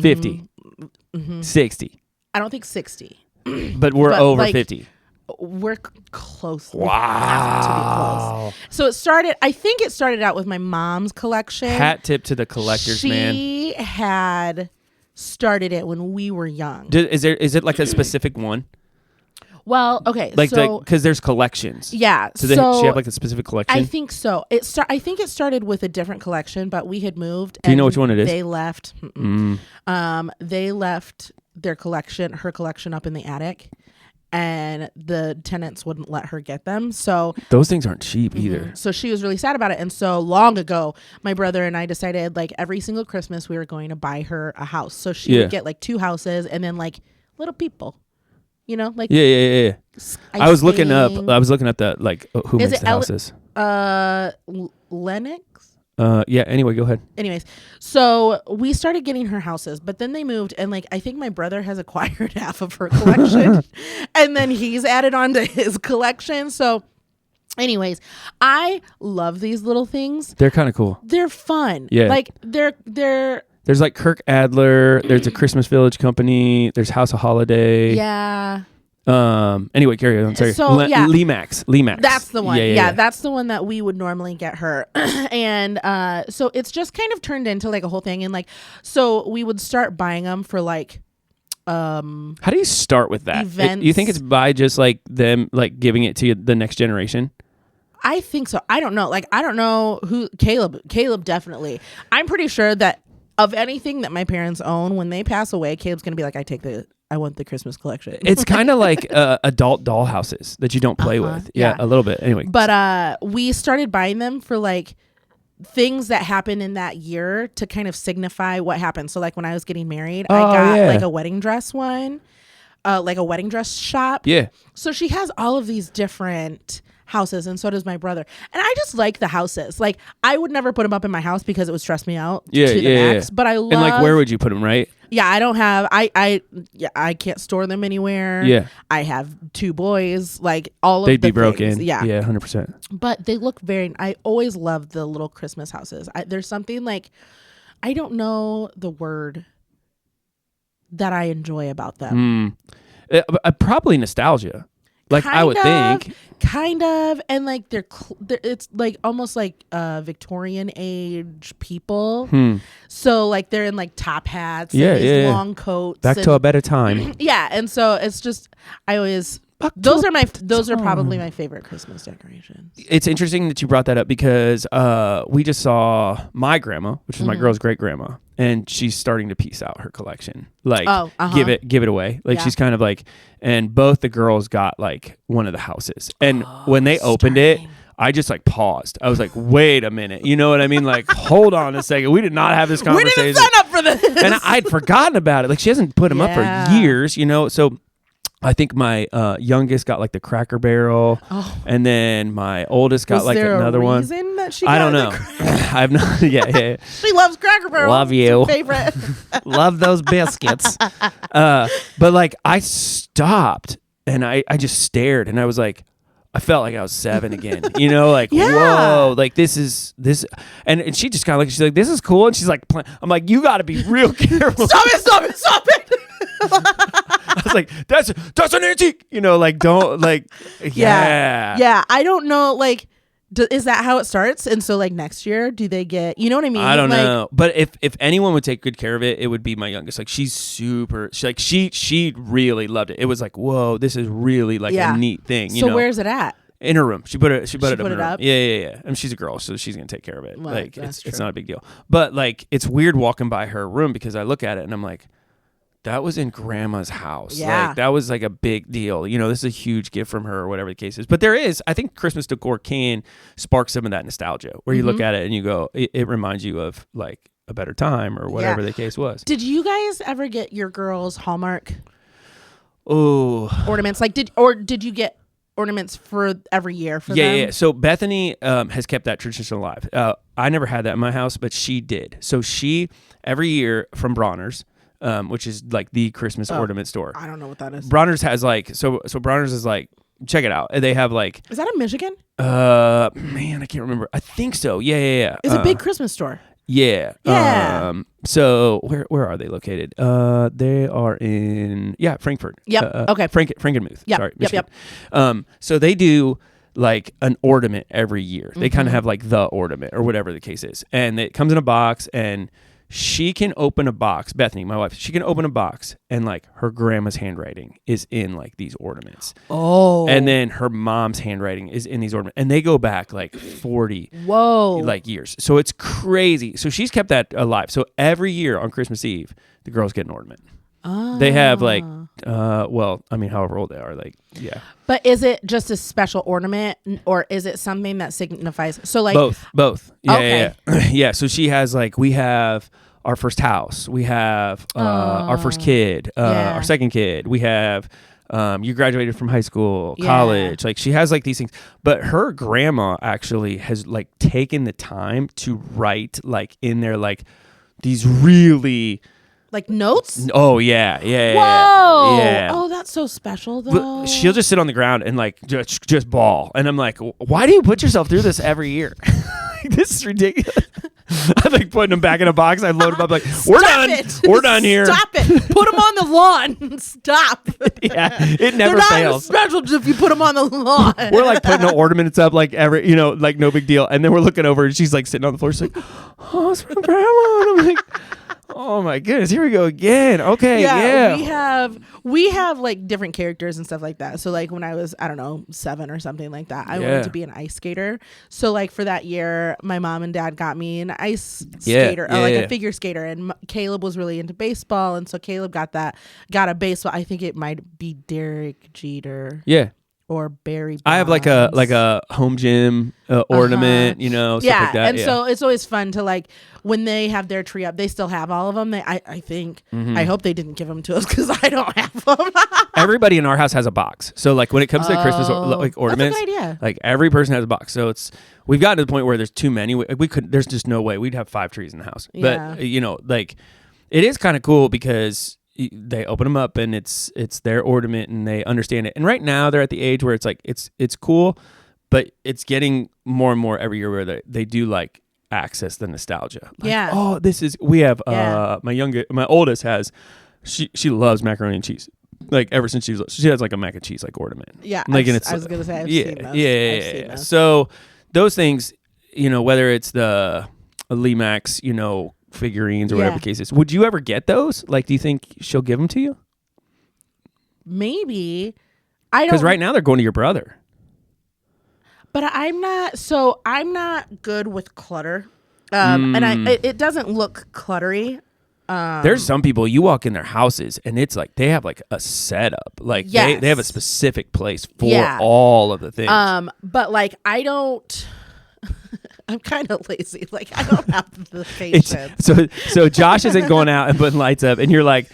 50. 60. I don't think 60. But we're over like, 50. We're close. Wow. To be close. So I think it started out with my mom's collection. Hat tip to the collectors, man. She had started it when we were young. Is it like a specific one? Well, okay. Like, so, because there's collections. Yeah. So she have like a specific collection? I think so. I think it started with a different collection, but we had moved. Do you know which one it is? They left. They left her collection up in the attic, and the tenants wouldn't let her get them. So those things aren't cheap either. So she was really sad about it. And so long ago, my brother and I decided like every single Christmas we were going to buy her a house. So she would get like 2 houses and then like little people. You know, like yeah. I was looking up the like who makes the houses. Lennox. Yeah. Anyway, go ahead. Anyways, so we started getting her houses, but then they moved, and like I think my brother has acquired half of her collection, and then he's added on to his collection. So, anyways, I love these little things. They're kind of cool. They're fun. Yeah. Like they're. There's like Kirk Adler. There's a Christmas Village Company. There's House of Holiday. Yeah. Anyway, carry on. Sorry. So Lemax. That's the one. Yeah. That's the one that we would normally get her. And so it's just kind of turned into like a whole thing. And like, so we would start buying them for like, how do you start with that? Events. You think it's by just like them like giving it to the next generation? I think so. I don't know. Like, I don't know who Caleb definitely. I'm pretty sure that of anything that my parents own, when they pass away, Caleb's going to be like, I want the Christmas collection. It's kind of like adult doll houses that you don't play with. Yeah, a little bit. Anyway. But we started buying them for like things that happened in that year to kind of signify what happened. So like when I was getting married, I got like a wedding dress one, like a wedding dress shop. Yeah. So she has all of these different houses, and so does my brother. And I just like the houses. Like, I would never put them up in my house because it would stress me out to the max. But I love. And like, where would you put them? Right? Yeah, I don't have. I can't store them anywhere. Yeah. I have 2 boys. Like all of they'd the be broken. things. Yeah. Yeah, 100%. But they look very. I always loved the little Christmas houses. There's something like, I don't know the word that I enjoy about them. Probably nostalgia. Like, I would think. Kind of. And like they're it's like almost like Victorian age people. So like they're in like top hats and these long coats. Back to a better time. Yeah. And so it's just, I always, those are probably my favorite Christmas decorations. It's interesting that you brought that up because we just saw my grandma, which is my girl's great grandma, and she's starting to piece out her collection. Like, give it away. Like, she's kind of like, and both the girls got like one of the houses, and when they opened it, I just like paused. I was like, wait a minute. You know what I mean? Like, hold on a second. We did not have this conversation. We didn't sign up for this. And I'd forgotten about it. Like, she hasn't put them up for years, you know? So I think my youngest got like the Cracker Barrel, and then my oldest got like another one. That she I don't know. I've not. Yeah. She loves Cracker Barrel. Love you. Favorite. Love those biscuits. But like, I stopped and I just stared, and I was like, I felt like I was 7 again. You know, like, whoa, like this. And she just kind of like, she's like, this is cool, and she's like, I'm like, you got to be real careful. Stop it. I was like, that's an antique, you know, like, don't like, yeah. I don't know, like, is that how it starts? And so like next year, do they get, you know what I mean? I don't know, but if anyone would take good care of it, it would be my youngest. Like, she really loved it. It was like, whoa, this is really like a neat thing. You know? Where's it at? In her room. She put it up in her room. Up? Yeah. I mean, she's a girl, so she's gonna take care of it. Well, like, it's not a big deal. But like, it's weird walking by her room because I look at it and I'm like, that was in grandma's house. Yeah. Like, that was like a big deal. You know, this is a huge gift from her or whatever the case is. But I think Christmas decor can spark some of that nostalgia where you look at it and you go, it reminds you of like a better time or whatever the case was. Did you guys ever get your girls Hallmark ornaments? Like, did you get ornaments for every year for them? Yeah. So Bethany has kept that tradition alive. I never had that in my house, but she did. So she, every year from Bronner's, which is like the Christmas ornament store. I don't know what that is. Bronner's has like, so Bronner's is like, check it out. They have like. Is that in Michigan? Man, I can't remember. I think so. Yeah. It's a big Christmas store. Yeah. So where are they located? They are in Frankfurt. Yep. Okay. Frankenmuth. Yep. Sorry. Michigan. Yep. So they do like an ornament every year. They kind of have like the ornament or whatever the case is, and it comes in a box, and she can open a box. Bethany, my wife, she can open a box, and like her grandma's handwriting is in like these ornaments. Oh. And then her mom's handwriting is in these ornaments, and they go back like 40 like years. So it's crazy. So she's kept that alive. So every year on Christmas Eve, the girls get an ornament. Oh. They have like, however old they are, like, yeah. But is it just a special ornament, or is it something that signifies? So like both. Yeah, yeah. So she has like, we have our first house, we have our first kid, our second kid, we have you graduated from high school, college. Like, she has like these things, but her grandma actually has like taken the time to write like in there like these really. Like notes? Oh, yeah. Whoa. Yeah. Oh, that's so special, though. She'll just sit on the ground and like just bawl. And I'm like, why do you put yourself through this every year? This is ridiculous. I like putting them back in a box. I load them up like, we're done. We're done here. Stop it. Put them on the lawn. Stop. Yeah, it never They're fails. not special if you put them on the lawn. We're like putting the ornaments up like every, like no big deal. And then we're looking over and she's like sitting on the floor. She's like, oh, it's from grandma. And I'm like, oh my goodness, here we go again. Okay, yeah. We have like different characters and stuff like that. So like when I was, I don't know, 7 or something like that, I wanted to be an ice skater. So like for that year, my mom and dad got me an ice skater, or like a figure skater, and Caleb was really into baseball, and so Caleb got a baseball. I think it might be Derek Jeter. Yeah. Or Barry Bonds. I have like a home gym ornament, stuff like that. And so it's always fun to like when they have their tree up, they still have all of them. I think I hope they didn't give them to us because I don't have them. Everybody in our house has a box. So like when it comes to Christmas like ornaments, that's a good idea. Like every person has a box. So we've gotten to the point where there's too many. We could. There's just no way we'd have 5 trees in the house. Yeah. But like it is kind of cool because they open them up and it's their ornament and they understand it. And right now they're at the age where it's like it's cool, but it's getting more and more every year where they do like access the nostalgia. Like, oh, we have my oldest has she loves macaroni and cheese. Like ever since she has like a mac and cheese like ornament. Yeah, like I was gonna say I've seen those. Yeah. So those things, whether it's the Lee Max, figurines or whatever the case is. Would you ever get those? Like, do you think she'll give them to you? Maybe. I don't. Because right now they're going to your brother. But I'm not good with clutter. And it doesn't look cluttery. There's some people, you walk in their houses and it's like they have like a setup. Like they have a specific place for all of the things. But like I don't. I'm kind of lazy. Like I don't have the patience. So Josh isn't going out and putting lights up, and you're like,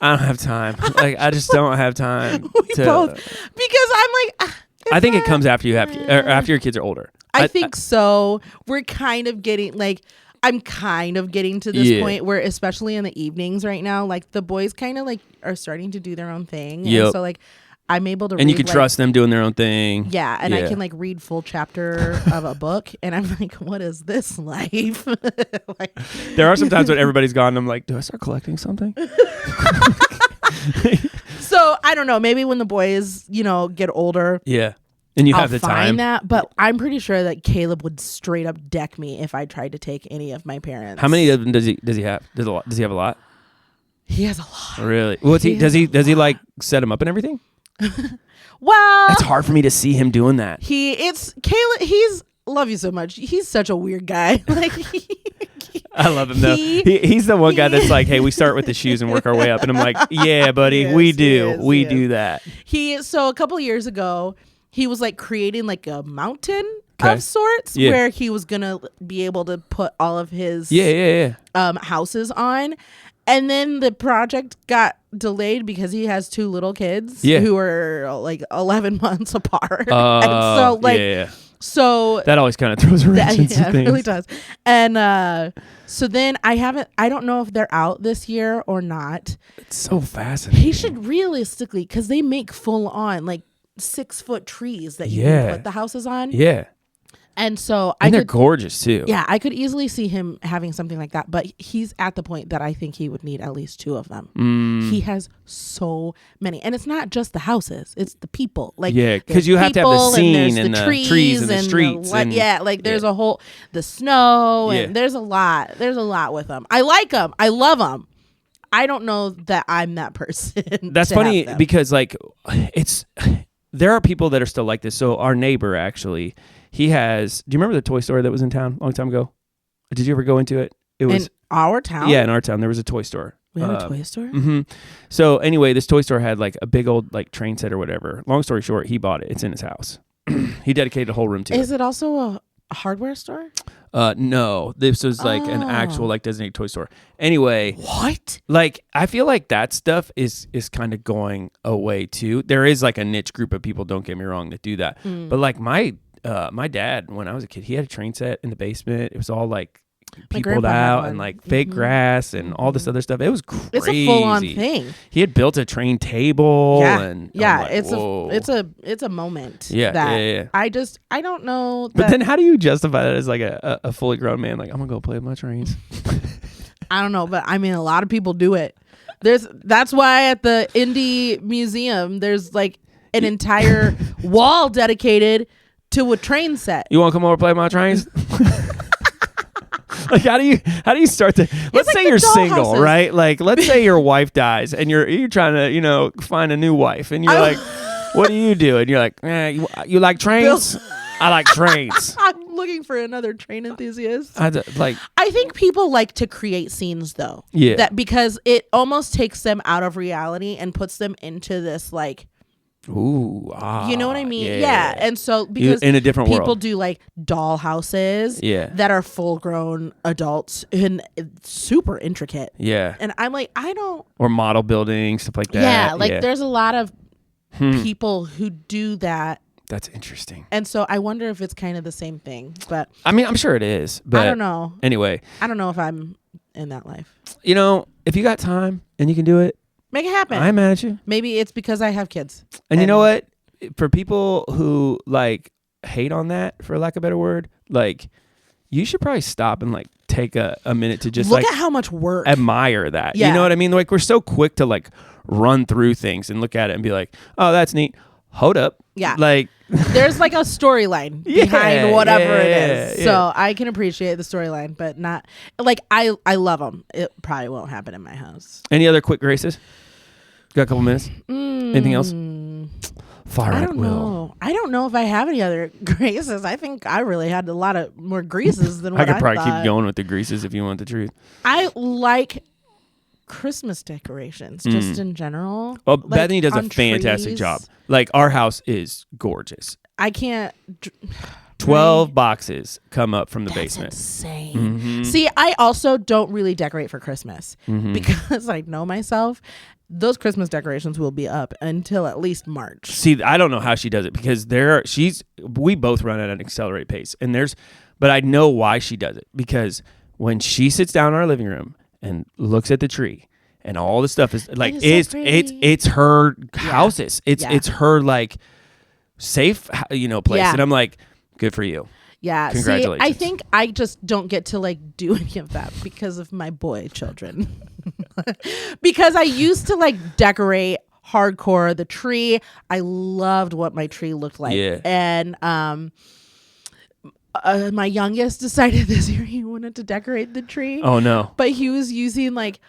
I don't have time. Like I just don't have time. Because I'm like, I think it comes after after your kids are older. I think so. We're kind of getting like. I'm kind of getting to this point where, especially in the evenings right now, like the boys kind of like are starting to do their own thing. Yep. And so like I'm able to read, you can trust them doing their own thing. Yeah, and I can like read full chapter of a book, and I'm like, what is this life? Like, there are some times when everybody's gone, and I'm like, do I start collecting something? So I don't know. Maybe when the boys, get older. Yeah. And you I'll have the find time. That, but I'm pretty sure that Caleb would straight up deck me if I tried to take any of my parents. How many of them does he have? Does he have a lot? He has a lot. Really? Does he like set them up and everything? Well, it's hard for me to see him doing that. Caleb. He's love you so much. He's such a weird guy. Like I love him though. He's the one guy that's like, hey, we start with the shoes and work our way up, and I'm like, yeah, buddy, we do that. So a couple years ago, he was like creating like a mountain of sorts where he was gonna be able to put all of his houses on. And then the project got delayed because he has 2 little kids who are like 11 months apart. And so that always kind of throws a wrench into things. It really does. And so then I don't know if they're out this year or not. It's so fascinating. He should realistically, because they make full on like 6-foot trees that you can put the houses on. Yeah. And so they're gorgeous too. Yeah, I could easily see him having something like that, but he's at the point that I think he would need at least 2 of them. He has so many, and it's not just the houses; it's the people. Like because you have to have the scene and the trees and the streets. There's a whole the snow, and there's a lot. There's a lot with them. I like them. I love them. I don't know that I'm that person. That's funny because like there are people that are still like this. So our neighbor actually. He has. Do you remember the toy store that was in town a long time ago? Did you ever go into it? It was in our town. Yeah, in our town there was a toy store. We have a toy store. Mm-hmm. So anyway, this toy store had like a big old like train set or whatever. Long story short, he bought it. It's in his house. He dedicated a whole room to it. Is it also a hardware store? No, this was like an actual like designated toy store. Anyway, what? Like I feel like that stuff is kind of going away too. There is like a niche group of people. Don't get me wrong that do that, but like my dad, when I was a kid, he had a train set in the basement. It was all like peopled out and like fake grass and all this other stuff. It was crazy. It's a full-on thing. He had built a train table. Yeah, and like, it's a moment. Yeah. I don't know. But then how do you justify that as like a fully grown man? Like, I'm gonna go play with my trains. I don't know, but I mean, a lot of people do it. That's why at the Indie Museum there's like an entire wall dedicated to a train set. You want to come over and play with my trains? Like, how do you start to? Let's say you're single, right? Like, let's say your wife dies and you're trying to find a new wife, and you're like, what do you do? And you're like, you like trains? I like trains. I'm looking for another train enthusiast. I think people like to create scenes though. Yeah. That because it almost takes them out of reality and puts them into this like. Ooh, you know what I mean? Yeah. And so because in a different people world. do like doll houses that are full grown adults and it's super intricate. Yeah. And I'm like, I don't. Or model building, stuff like that. Yeah. Like there's a lot of people who do that. That's interesting. And so I wonder if it's kind of the same thing. But I mean, I'm sure it is. But I don't know. Anyway. I don't know if I'm in that life. If you got time and you can do it, make it happen. I'm mad at you. Maybe it's because I have kids. And you know what? For people who like hate on that, for lack of a better word, like you should probably stop and like take a minute to just look at how much work. Admire that. Yeah. You know what I mean? Like we're so quick to like run through things and look at it and be like, oh, that's neat. Hold up. Yeah. Like there's like a storyline behind whatever it is. Yeah. So I can appreciate the storyline, but not like I love them. It probably won't happen in my house. Any other quick graces? Got a couple minutes? Anything else? Far I right don't will. know. I don't know if I have any other greases. I think I really had a lot of more greases than what I could probably thought. keep going with the greases if you want the truth. I like Christmas decorations just in general. Well, like Bethany does a fantastic trees. job. Like our house is gorgeous. I can't. 12 boxes come up from the That's basement. Insane. Mm-hmm. See, I also don't really decorate for Christmas because I know myself. Those Christmas decorations will be up until at least March. See, I don't know how she does it because we both run at an accelerated pace, but I know why she does it, because when she sits down in our living room and looks at the tree and all the stuff is like it's her houses. It's her like safe place, and I'm like, good for you. Yeah. Congratulations. See, I think I just don't get to like do any of that because of my boy children. Because I used to like decorate hardcore the tree. I loved what my tree looked like. Yeah. And my youngest decided this year he wanted to decorate the tree. Oh no. But he was using like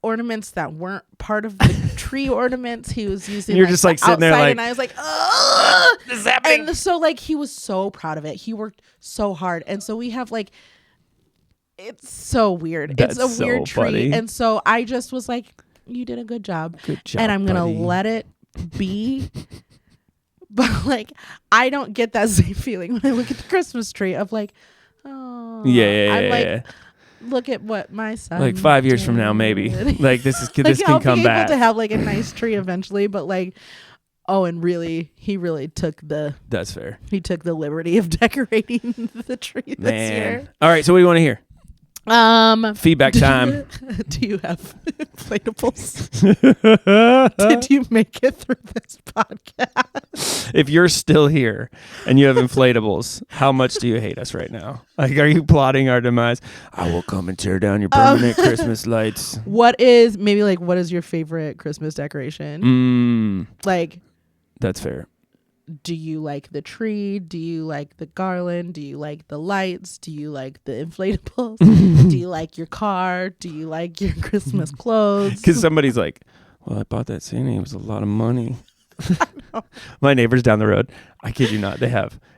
ornaments that weren't part of the tree ornaments. He was using You're just like sitting there like, and I was like, ugh! This is happening. And so like he was so proud of it. He worked so hard. And so we have like, it's so weird. That's it's a weird tree. funny. And so I just was like, you did a good job. Good job. And I'm going buddy. to let it be. But like, I don't get that same feeling when I look at the Christmas tree of like, oh, I'm like, look at what my son like 5 years from now, maybe like this like, can come I'll be back able to have like a nice tree eventually, but like, oh, and really, he really took the liberty of decorating the tree this year. All right, so what do you want to hear? Feedback time. Do you have inflatables? Did you make it through this podcast? If you're still here and you have inflatables, how much do you hate us right now? Like, are you plotting our demise? I will come and tear down your permanent Christmas lights. What is your favorite Christmas decoration? Like, that's fair. Do you like the tree? Do you like the garland? Do you like the lights? Do you like the inflatables? Do you like your car? Do you like your Christmas clothes? Because somebody's like, well, I bought that Santa. It was a lot of money. My neighbors down the road, I kid you not,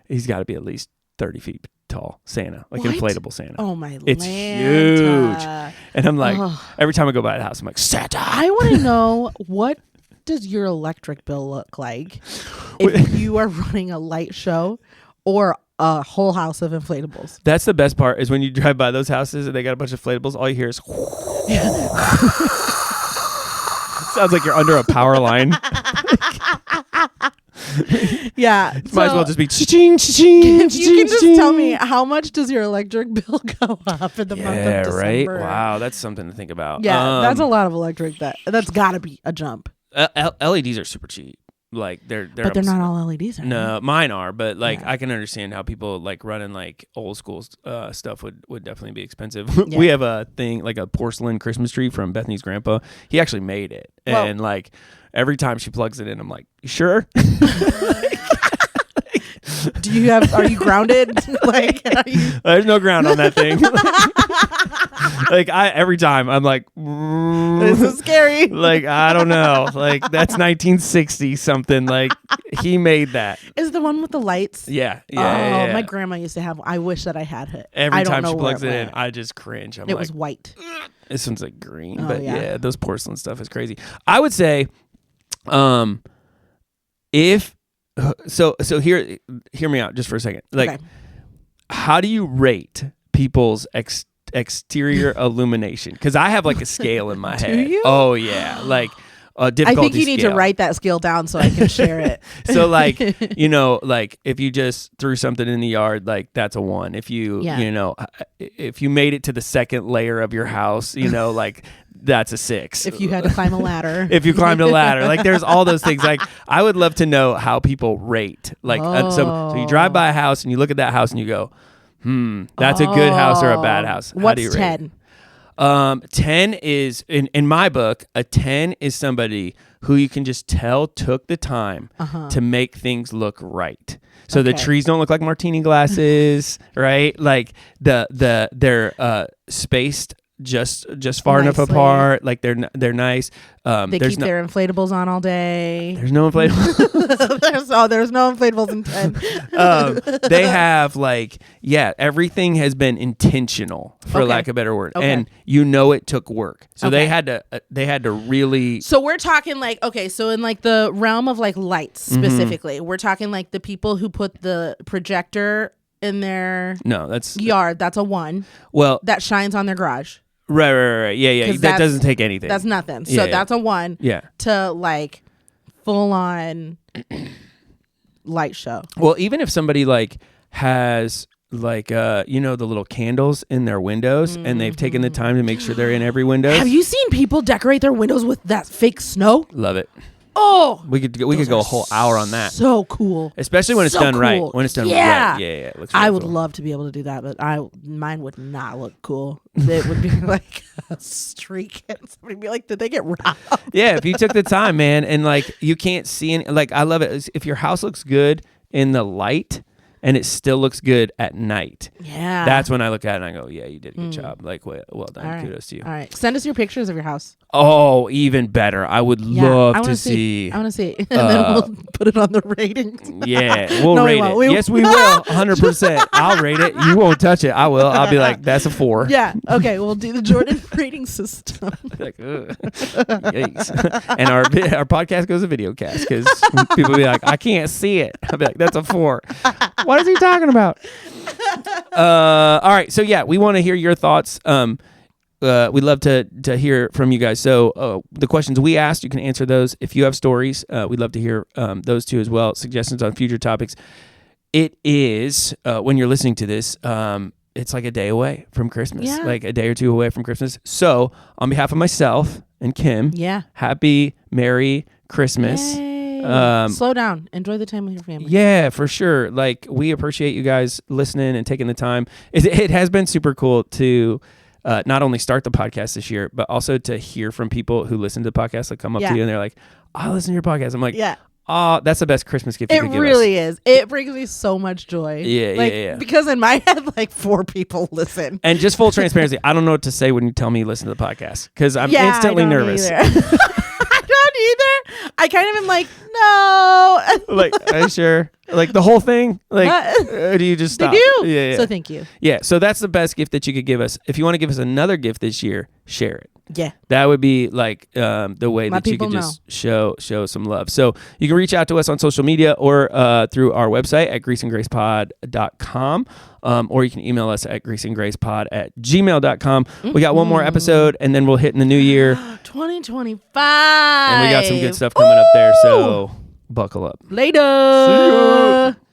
he's got to be at least 30 feet tall Santa, like inflatable Santa. Oh my It's Lanta. Huge. And I'm like, every time I go by the house, I'm like, Santa. I want to know, what does your electric bill look like if you are running a light show or a whole house of inflatables? That's the best part, is when you drive by those houses and they got a bunch of inflatables, all you hear is sounds like you're under a power line. Yeah. Might as well just be cha-ching, cha-ching, if you can just tell me, how much does your electric bill go up in the month of December? Right? Wow, that's something to think about. Yeah, that's a lot of electric. That's got to be a jump. LEDs are super cheap. Like they're not all LEDs. No, mine are, but like I can understand how people like running like old school stuff would definitely be expensive. Yeah. We have a thing like a porcelain Christmas tree from Bethany's grandpa. He actually made it, and like every time she plugs it in, I'm like, you sure? Are you grounded? Like, there's no ground on that thing. Like every time I'm like, this is scary. Like, I don't know. Like that's 1960 something. Like he made that. Is the one with the lights? Yeah. Yeah. My grandma used to have. I wish that I had it. Every time she plugs it in, I just cringe. It was white. This one's like green, but yeah, those porcelain stuff is crazy. I would say, if. So hear me out just for a second. Like, how do you rate people's exterior illumination? Because I have like a scale in my head. Do you? Oh yeah, like difficulty I think you need scale. to write that scale down so I can share it. So like like if you just threw something in the yard, like that's a 1. If you if you made it to the second layer of your house, like that's a 6. If you had to climb a ladder. If you climbed a ladder. Like there's all those things. Like I would love to know how people rate. Like so you drive by a house and you look at that house and you go, that's a good house or a bad house. How do you rate? What's 10? 10 is in my book, a 10 is somebody who you can just tell took the time to make things look right. So the trees don't look like martini glasses, right? Like they're spaced just far enough apart. Like they're nice. They keep their inflatables on all day. There's no inflatables. There's no inflatables in 10. They have everything has been intentional, for lack of a better word, and it took work. So they had to really. So we're talking so in like the realm of like lights specifically, we're talking like the people who put the projector in their yard. That's a 1. Well, that shines on their garage. Right. Yeah. That doesn't take anything. That's nothing. So that's a 1. Yeah. To like full on light show. Well, even if somebody like has the little candles in their windows and they've taken the time to make sure they're in every window. Have you seen people decorate their windows with that fake snow? Love it. Oh, we could go a whole hour on that. So cool, especially when it's done right. When it's done right, yeah. It looks really I would love to be able to do that, but mine would not look cool. It would be like a streak, and somebody would be like, "Did they get robbed?" Yeah, if you took the time, man, and like you can't see any. Like I love it if your house looks good in the light. And it still looks good at night. Yeah. That's when I look at it and I go, yeah, you did a good job. Like, well done. Right. Kudos to you. All right. Send us your pictures of your house. Oh, even better. I would love to see. I want to see. And then we'll put it on the ratings. Yeah, we'll rate it. Yes, we will. 100%. I'll rate it. You won't touch it. I will. I'll be like, that's a 4. Yeah. Okay. We'll do the Jordan rating system. Like, yikes. And our podcast goes a video cast because people be like, I can't see it. I'll be like, that's a 4. What is he talking about? All right. So yeah, we want to hear your thoughts. We'd love to hear from you guys. So the questions we asked, you can answer those. If you have stories, we'd love to hear those too as well. Suggestions on future topics. It is when you're listening to this, it's like a day away from Christmas, like a day or 2 away from Christmas. So on behalf of myself and Kim, happy, Merry Christmas. Yay. Slow down. Enjoy the time with your family. Yeah, for sure. Like we appreciate you guys listening and taking the time. It has been super cool to not only start the podcast this year, but also to hear from people who listen to the podcast that come up to you and they're like, I listen to your podcast. I'm like, oh, that's the best Christmas gift you could give us. It really is. It brings me so much joy. Yeah. Because in my head, like 4 people listen. And just full transparency, I don't know what to say when you tell me you listen to the podcast because I'm instantly nervous. Either. I kind of am like, no. Like, are you sure? Like the whole thing? Like, do you just stop? They do. Yeah. So thank you. Yeah. So that's the best gift that you could give us. If you want to give us another gift this year, share it. Yeah. That would be like the way that you could just show some love. So you can reach out to us on social media or through our website at greaseandgracepod.com. Or you can email us at greaseandgracepod@gmail.com. We got one more episode and then we'll hit in the new year. 2025. And we got some good stuff coming up there. So Buckle up. Later. See ya.